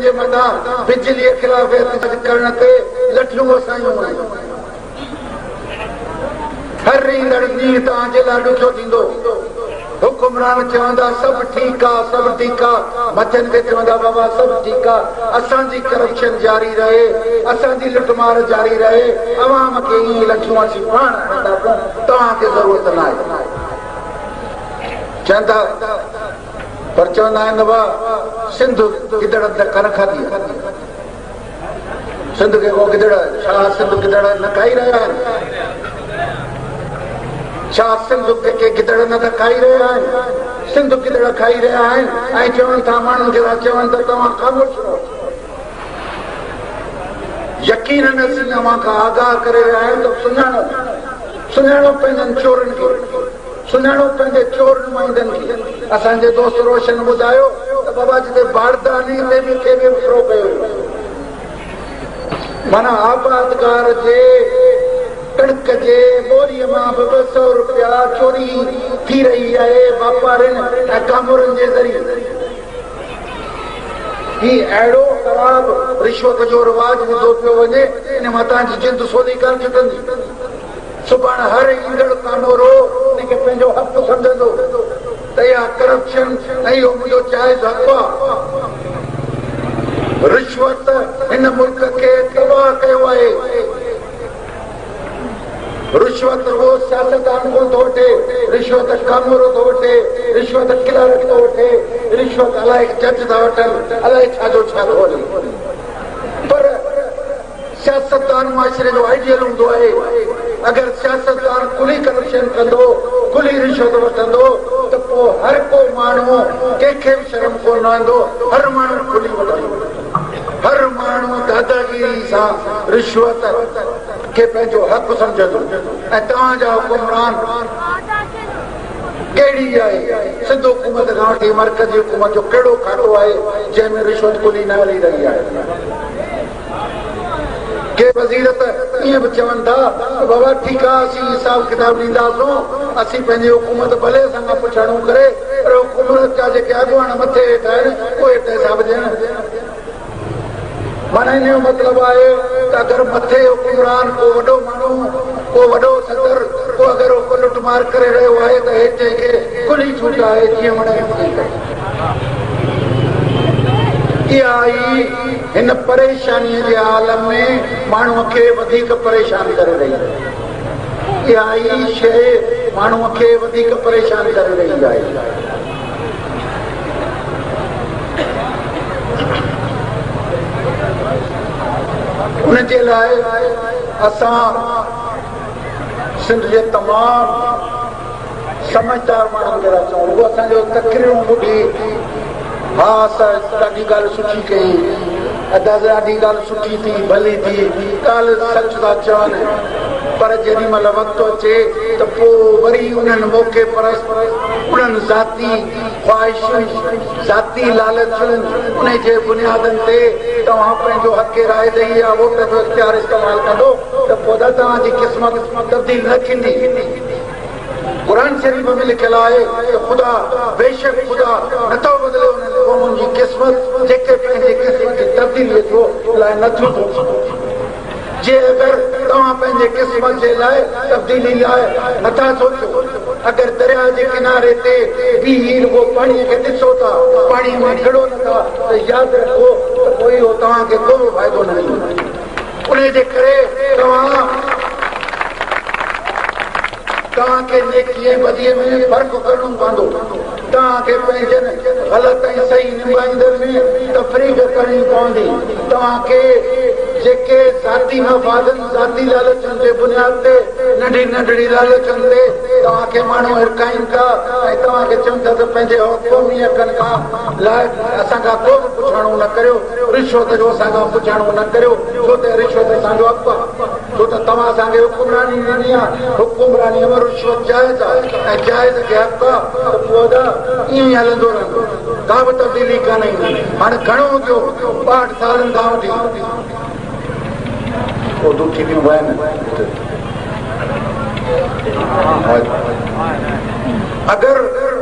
जे मथा बिजली के खिलाफ एहतजाज करण ते लठियूं वसायूं आहिनि। हर ईंदड़ ॾींहुं तव्हांजे लाइ ॾुखियो थींदो। हुकुमरान चवंदा सभु ठीकु आहे, सभु ठीकु आहे, मथनि खे चवंदा बाबा सभु ठीकु आहे, असांजी करप्शन जारी रहे, असांजी लुटमार जारी रहे, अवाम खे ईअं लठियूं असीं पाण हणंदा पियूं, तव्हांखे ज़रूरत न आहे। चवंदा पर चवंदा आहिनि बाबा सिंध गिदड़ कन खाधी आहे। सिंध खे को गिदड़ छा सिंध गिदड़ न खाई रहिया आहिनि? छा सिंध के गिदड़ न त खाई रहिया आहिनि? सिंध गिदड़ खाई रहिया आहिनि ऐं चवनि था माण्हुनि खे चवनि त तव्हां ख़ामोश रहो। यकीनन असीं अव्हां खां आगाह करे रहिया आहियूं त सुञाणो पंहिंजनि चोरनि खे, सुञाणो पंहिंजे चोर नुमाइंदनि खे। असांजे दोस्त रोशन ॿुधायो त बाबा जिते बारदानी ते बि खे बि विकिरो कयो। माना आबादगार जे कणक जे बोरीअ मां बि 200 रुपया चोरी थी रही आहे वापारियुनि ऐं कामरनि जे ज़रिए। ही अहिड़ो ख़राब रिश्वत जो रिवाज विधो पियो वञे, इन मां तव्हांजी जिंद सोली कान छुटंदी। सुभाणे हर ईंदड़ कानूरो उनखे पंहिंजो हक़ सम्झंदो त इहा करप्शन ऐं इहो मुंहिंजो जाइज़ हक़ आहे। रिश्वत हिन मुल्क खे तबाह कयो आहे। रिश्वत रुगो सियासतदान कोन थो वठे, रिश्वत कामरो थो वठे, रिश्वत क्लर्क थो वठे, रिश्वत अलाए जज था वठनि, अलाए छाजो छा थो हले। पर सियासतदान मुआशरे जो आइडियल हूंदो आहे। अगरि सियासतदान खुली करप्शन कंदो, खुली रिश्वत वठंदो त पोइ हर को माण्हू कंहिंखे बि शर्म कोन रहंदो, हर माण्हू खुली वठंदो, हर माण्हू दादागिरी सां रिश्वत खे पंहिंजो हक़ सम्झंदो। ऐं तव्हांजा हुकुमरान कहिड़ी आहे? सिंध हुकूमत खां वठी मर्कज़ी हुकूमत जो कहिड़ो खातो आहे जंहिंमें रिश्वत खुली न हली रही आहे? के वज़ीर त ईअं बि चवनि था बाबा ठीकु आहे असीं हिसाब किताब ॾींदासूं, असीं पंहिंजी हुकूमत भले असां खां पुछाणो करे, पर हुकूमत जा जेके अॻुवान मथे हेठि आहिनि उहे हिते हिसाब ॾियनि। माना इन जो मतिलबु आहे त अगरि मथे हुकुमरान को वॾो माण्हू, को वॾो सदर, को अगरि को लुटमार करे रहियो आहे त हेठि खे खुली छूट आहे जीअं वणे। इहा ई हिन परेशानीअ जे आलम में माण्हूअ खे वधीक परेशान करे रही आहे। इहा ई शइ माण्हूअ खे वधीक परेशान करे रही आहे। उनजे लाइ असां सिंध जे तमामु समझदार माण्हुनि खे था चऊं। उहो असांजो तकरीरूं ॿुधी हा असां ॾाढी ॻाल्हि सुठी कई, ॾाढी ॻाल्हि सुठी थी, भली थी, ॻाल्हि सच था चवनि, पर जेॾी महिल वक़्तु अचे त पोइ वरी उन्हनि मौक़े परस्पर उन्हनि ज़ाती ख़्वाहिशुनि, ज़ाती लालचुनि, उन जे बुनियादनि ते तव्हां पंहिंजो हक़ राय ॾेई या वोट जो इख़्तियार इस्तेमालु कंदो त पोइ तव्हांजी क़िस्मत तब्दील न थींदी। कुरान शरीफ़ में लिखियल आहे त ख़ुदा बेशक ख़ुदा नथो बदिले उन्हनि क़ौमुनि जी क़िस्मत जेके पंहिंजे क़िस्मत जी तब्दीलीअ जो लाइ नथियूं सोचनि। जे अगरि तव्हां पंहिंजे क़िस्मत जे लाइ तब्दीली लाइ नथा सोचो, अगरि दरिया जे किनारे ते बीही रुगो पाणीअ खे ॾिसो था, पाणीअ में घड़ो नथा, त यादि रखो त पोइ इहो तव्हांखे को बि फ़ाइदो न ॾींदो। उन जे करे तव्हांखे नेकीअ ऐं बदीअ में फ़र्क़ु करणो पवंदो। तव्हांखे पंहिंजनि ग़लति ऐं सही निभाईंदड़ में तफ़रीक़ करणी पवंदी। तव्हांखे जेके ज़ाती मफ़ादनि, ज़ाती लालचनि जे बुनियाद ते, नंढी नंढड़ी लालचनि ते तव्हांखे माण्हू हिरकाइनि था ऐं तव्हांखे चवनि था त पंहिंजे क़ौमी हक़नि खां लाइ असांखां को बि पुछाणो न करियो, रिश्वत जो असांखां पुछाणो न करियो, छो त रिश्वत असांजो हक़ आहे, छो त तव्हां असांखे हुकुमरानी ॾिनी आहे। हुकुमरानीअ में रिश्वत जाइज़ आहे ऐं जाइज़ खे हक़ आहे, त पोइ ईअं ई हलंदो रहंदो, का बि तब्दीली कान ईंदी। हाणे घणो थियो 62 सालनि खां वठी अगर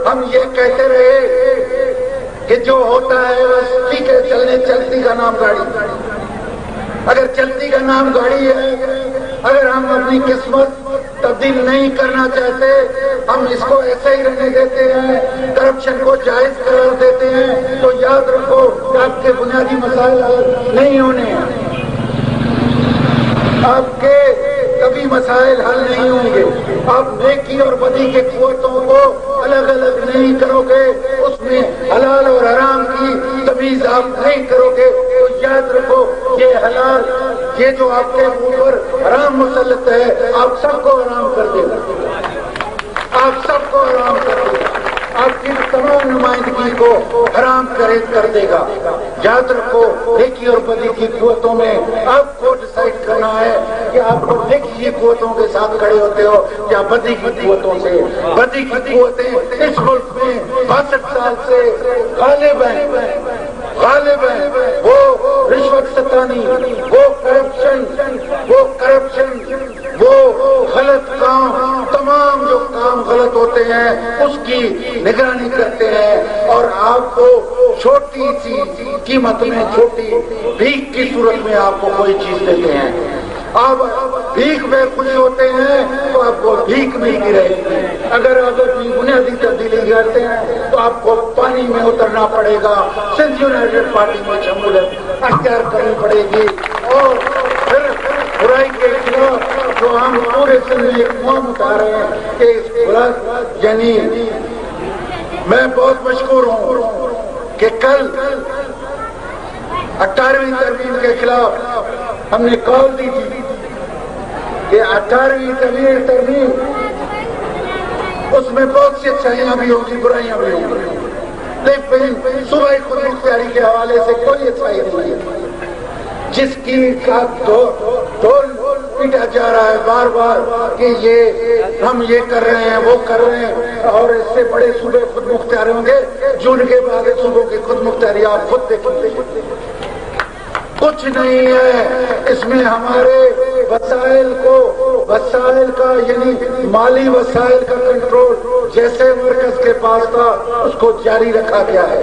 हम ये कहते रहे कि जो होता है बस ठीक है, चलती का नाम गाड़ी। अगर चलती का नाम गाड़ी है, अगर हम अपनी किस्मत तब्दील नहीं करना चाहते, हम इसको ऐसे ही रहने देते हैं, करप्शन को जायज करार देते हैं, तो याद रखो आपके बुनियादी मसाइल नहीं होने हैं, आपके कभी मसाइल हल नहीं होंगे। आप नेकी और बदी के कुव्वतों को अलग अलग नहीं करोगे, उसमें हलाल और हराम की तमीज आप नहीं करोगे, तो याद रखो ये हलाल, ये जो आपके ऊपर हराम मुसल्लत है, आप सबको हराम कर देगा, आप सबको हराम कर देगा, आपकी तमाम नुमाइंदगी को हराम कर देगा। याद रखो नेकी और बदी की कुव्वतों में आपको डिसाइड करना है कि आपको नेकी की कुव्वतों के साथ खड़े होते हो या बदी की कुव्वतों से। बदी की कुव्वतें इस मुल्क में 62 साल से गालिब हैं, वो रिश्वत सतानी, वो करप्शन, वो गलत काम, तमाम जो काम गलत होते हैं उसकी निगरानी करते हैं और आपको छोटी सी कीमत में, छोटी भीख की सूरत में आपको कोई चीज देते हैं। आप भीख में खुश होते हैं तो आपको भीख मिलती रहेगी। अगर आप अपनी बुनियादी तब्दीली करते हैं तो आपको पानी में उतरना पड़ेगा, सिंध यूनाइटेड पार्टी में शमूलियत अख्तियार करनी पड़ेगी और फिर बुराई के खिलाफ जो हम पूरे सिंध में एक मुहिम उठा रहे हैं कि इस बुराई, यानी मैं बहुत मशहूर हूँ कि कल 18वीं तरमीम के खिलाफ हमने कॉल दी थी कि 18वीं तरमीम, उसमें बहुत सी अच्छाइयां भी होंगी, बुराइयां भी होंगी, लेकिन सूबाई खुद मुख्तियारी के हवाले से कोई अच्छाई नहीं है, जिसकी का ढोल पीटा जा रहा है बार बार कि ये हम ये कर रहे हैं, वो कर रहे हैं और इससे बड़े सूबे खुद मुख्तियार होंगे। जून के बाद सूबों की खुद मुख्तियारी आप खुद देखेंगे, कुछ नहीं है इसमें। हमारे वसाइल का यानी माली वसाइल का कंट्रोल जैसे मरकज के पास था उसको जारी रखा गया है।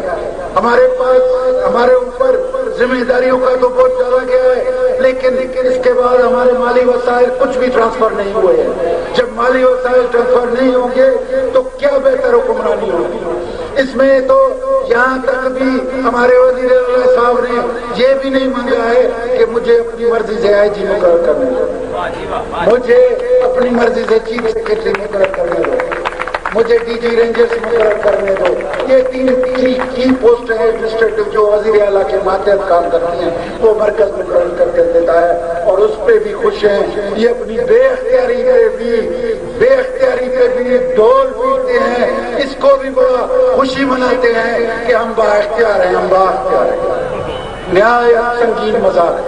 हमारे पास, हमारे ऊपर जिम्मेदारियों का तो बहुत ज्यादा गया है, लेकिन इसके बाद हमारे माली वसाइल कुछ भी ट्रांसफर नहीं हुए हैं। जब माली वसाइल ट्रांसफर नहीं होंगे तो क्या बेहतर हुक्मरानी होगी। इसमें तो यहाँ तक भी हमारे वजीर आला साहब ने ये भी नहीं मांगा है कि मुझे अपनी मर्जी से आईजी मुकर्रर करने दो, मुझे अपनी मर्जी से चीफ सेक्रेटरी मुकर्रर करने दो, मुझे डीजी रेंजर्स मुकर्रर करने दो। ये 3 की पोस्ट है एडमिनिस्ट्रेटिव जो वजीर आला के मातहत काम करती हैं, वो मरकज मुकर्रर करके देता है और उस पर भी खुश हैं। ये अपनी बेअख्तियारी पे भी ढोल पीटते हैं, इसको भी बड़ा खुशी मनाते हैं कि हम बाअख्तियार हैं, हम बाअख्तियार हैं। न्याय संगीन मजाक है।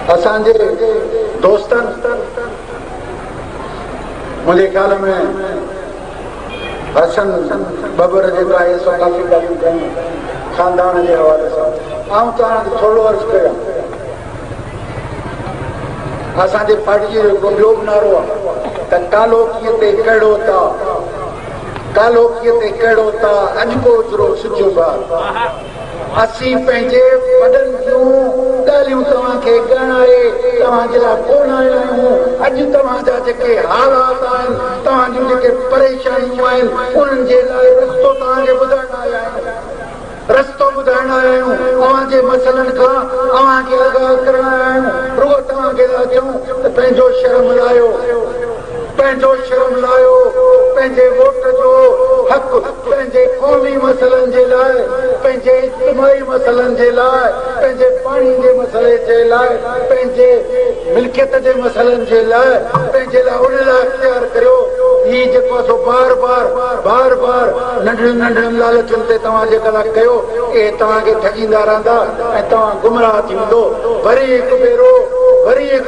असांजे दोस्तन मुझे ख्याल में हसन बबर जे काई सो काफ़ी ॻाल्हियूं कयूं खानदान जे हवाले सां। आऊं तव्हांखे थोरो अर्ज़ु कयां, असांजे पार्टी जो ॿियो बि नारो आहे त कालो कीअं ते कहिड़ो था, कालो कीअं ते कहिड़ो था, अॼु को उजरो सिजो बार। असीं पंहिंजे वॾनि जूं ॻाल्हियूं तव्हांखे ॻाल्हाए तव्हांजे लाइ कोन आया आहियूं। अॼु तव्हांजा जेके हालात आहिनि, तव्हांजूं जेके परेशानियूं आहिनि, उन्हनि जे लाइ रस्तो तव्हांखे ॿुधाइण आया आहियूं, रस्तो ॿुधाइण आया आहियूं। तव्हांजे मसइलनि खां तव्हांखे आगाह करण आया आहियूं। रुॻो तव्हांखे था चऊं त पंहिंजो शर्म लाहियो, पंहिंजे वोट जो हक़, पंहिंजे क़ौमी मसइलनि जे लाइ, पंहिंजे इज्तिमाई मसइलनि जे लाइ, पंहिंजे पाणी जे मसइले जे लाइ, पंहिंजे मिल्कियत जे मसइलनि जे लाइ, पंहिंजे लाइ उन लाइ इख्तियार करियो। ही जेको सो बार बार नंढड़ियुनि लालचुनि ते तव्हां जेका था कयो, इहे तव्हांखे ठॻींदा रहंदा ऐं तव्हां गुमराह थी वेंदो। वरी हिकु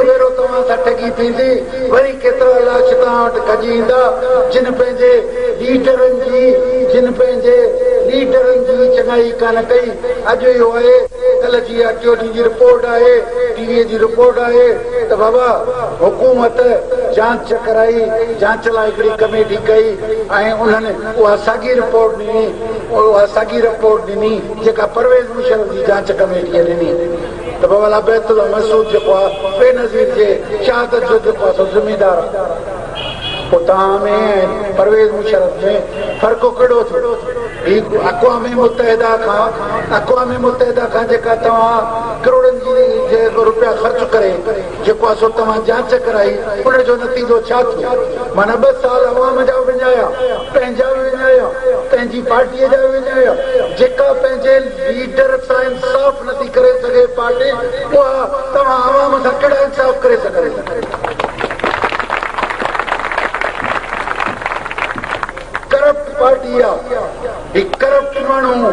भेरो तव्हां सां ठगी थींदी, वरी केतिरा लाश तव्हां वटि कजी ईंदा जिन पंहिंजे लीडरनि जी चङाई कान कई। अॼु इहो आहे कल जी आरटीओ जी रिपोर्ट आहे, टीवी जी रिपोर्ट आहे त बाबा हुकूमत जांच कराई, जांच लाइ हिकिड़ी कमेटी कई ऐं उन्हनि उहा साॻी रिपोर्ट ॾिनी जेका परवेज़ मुशर्रफ जी जांच कमेटीअ ॾिनी त बाबा बैतुल्ला मसूद जेको आहे बेनज़ीर जे शहादत जो जेको आहे सो ज़िमेदार आहे। पोइ तव्हां में परवेज़ मुशर्रफ में फ़र्क़ु कहिड़ो थियो? अक़वाम मुत्तहिदा खां जेका तव्हां करोड़नि जी रुपया ख़र्च करे जेको आहे सो तव्हां जांच कराई, उनजो नतीजो छा थियो? माना 2 साल अवाम जा विञाया, पंहिंजा विञाया, पंहिंजी पार्टीअ जा विञाया। जेका पंहिंजे लीडर सां इंसाफ़ नथी करे सघे पार्टी, उहा तव्हां अवाम सां कहिड़ा इंसाफ़ करे सघे? करप्ट पार्टी आहे, करप्ट माण्हू,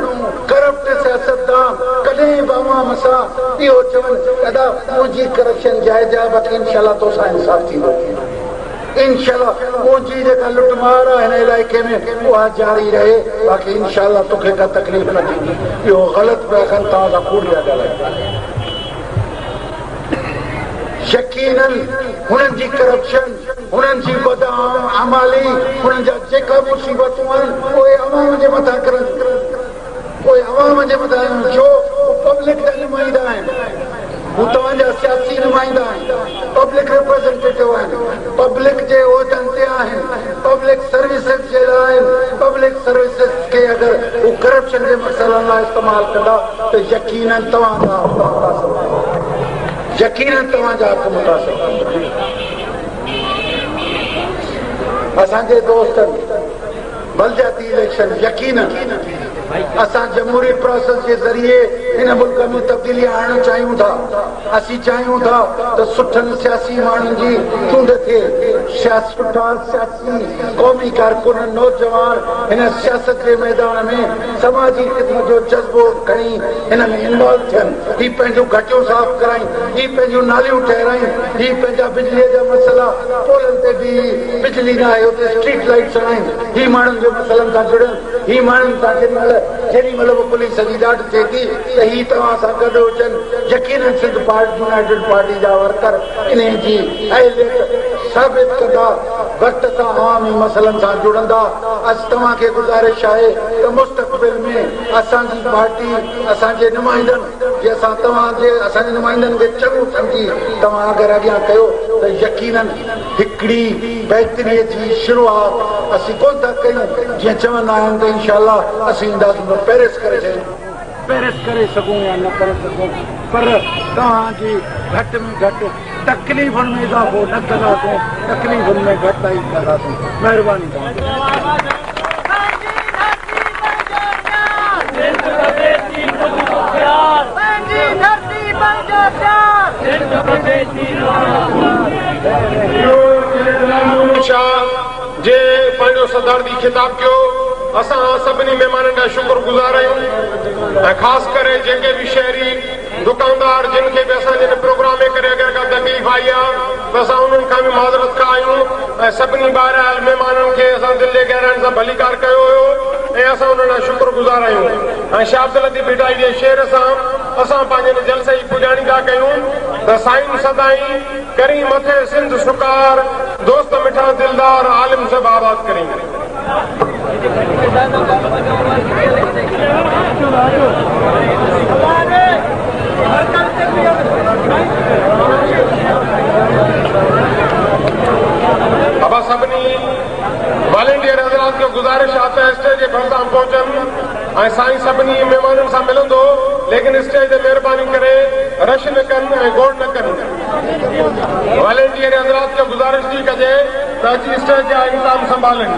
करप्ट सियासतदान कॾहिं बि अवाम सां इहो चवनि दादा मुंहिंजी करप्शन जाइज़ आहे, बाक़ी इनशाला तोसां इंसाफ़ थींदो, इनशाला मुंहिंजी जेका लुटमार आहे हिन इलाइक़े में उहा जारी रहे, बाक़ी इनशाला तोखे का तकलीफ़ न थींदी। इहो ग़लति पिया कनि, तव्हां सां कूड़ पिया ॻाल्हाइनि। यकीनन हुननि जी करप्शन, हुननि जी बदआमाली, हुननि जा जेका मुसीबतूं आहिनि उहे अवाम जे मथां करनि, उहे अवाम जे मथां आहिनि। छो? पब्लिक जा नुमाइंदा आहिनि, हू तव्हांजा सियासी नुमाइंदा आहिनि, पब्लिक रिप्रेज़ेंटेटिव आहिनि, पब्लिक जे उहिदनि ते आहिनि, पब्लिक सर्विसिस जे लाइ आहिनि। पब्लिक सर्विसिस खे अगरि हू करप्शन जे मसइलनि लाइ इस्तेमालु कंदा त यकीनन तव्हांजा हक़ मुतासिर। असांजे दोस्तनि बलजाती इलेक्शन यकीनन असां जमहूरी प्रोसेस जे ज़रिए हिन मुल्क में तब्दीली आणणु चाहियूं था। असीं चाहियूं था त सुठनि सियासी माण्हुनि जी चूंड थिए, सुठा सियासी क़ौमी कारकुन नौजवान हिन सियासत जे मैदान में समाजी ख़िदमत जो जज़्बो खणी हिन में इन्वॉल्व थियनि। ही पंहिंजूं घटियूं साफ़ कराइनि, ही पंहिंजूं नालियूं ठहिराइनि, ही पंहिंजा बिजलीअ जा मसइला, पोलनि ते बि बिजली न आहे उते स्ट्रीट लाइट्स हणाइनि, ही माण्हुनि जे मसइलनि सां जुड़नि, ही माण्हुनि सां जेॾीमहिल बि पुलिस जी ॾाढ थिए थी त ही तव्हां सां गॾु हुजनि। यकीनन सिंध यूनाइटेड पार्टी जा वर्कर इन जी अहलियत साबित कंदा, वक़्त सां अवामी मसइलनि सां जुड़ंदा। अॼु तव्हांखे गुज़ारिश आहे त मुस्तक़बिल में असांजी पार्टी, असांजे नुमाइंदनि जे असांजे नुमाइंदनि खे चङो सम्झी तव्हां अगरि अॻियां कयो त यकीनन हिकिड़ी बहितरीअ जी शुरूआत असीं कोन था कयूं। जीअं चवंदा आहिनि त इनशाला असीं ईंदासीं पेरिस करे सघूं या न करे सघूं, पर तव्हांजी घटि में घटि तकलीफ़ुनि में इज़ाफ़ो न कंदासीं, तकलीफ़ुनि में घटिताई कंदासीं। महिरबानी जे पंहिंजो सदारती ख़िताब कयो। असां सभिनी महिमाननि जा शुक्रगुज़ार आहियूं ऐं ख़ासि करे जेके बि शहरी दुकानदार जिन खे बि असांजे प्रोग्राम में करे अगरि का तकलीफ़ आई आहे त असां उन्हनि खां बि माज़रत खां आहियूं ऐं सभिनी ॿाहिरि आयल महिमाननि खे असां दिलि जे गहराइनि सां भलीकार कयो हुयो ऐं असां उन्हनि जा शुक्रगुज़ार आहियूं। ऐं शाह अब्दुल लतीफ़ भिटाई जे शेर सां असां पंहिंजे जलसे जी पुॼाणी था कयूं त साईं सदाई करी मथे सिंध सुकार, दोस्त मिठा दिलदार, आलिम सभु आबाद करी। अब सभिनी वॉलंटियर हज़रात खे गुज़ारिश आहे त स्टेज जे भरिसां पहुचनि ऐं साईं सभिनी महिमाननि सां मिलंदो, लेकिन स्टेज ते महिरबानी करे रश न कनि ऐं गोड़ न कनि। वॉलंटियर हज़रात खे गुज़ारिश थी कजे त अची स्टेज जा इंतज़ाम संभालनि।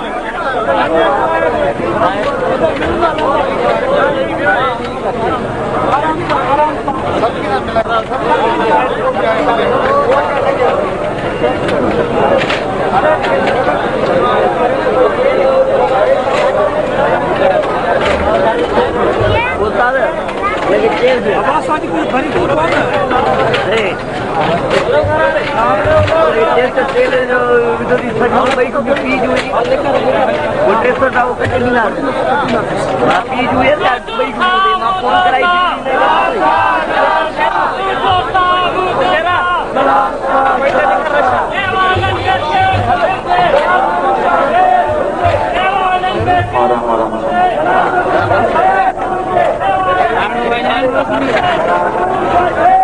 फोन कराई लाइन रखनी है।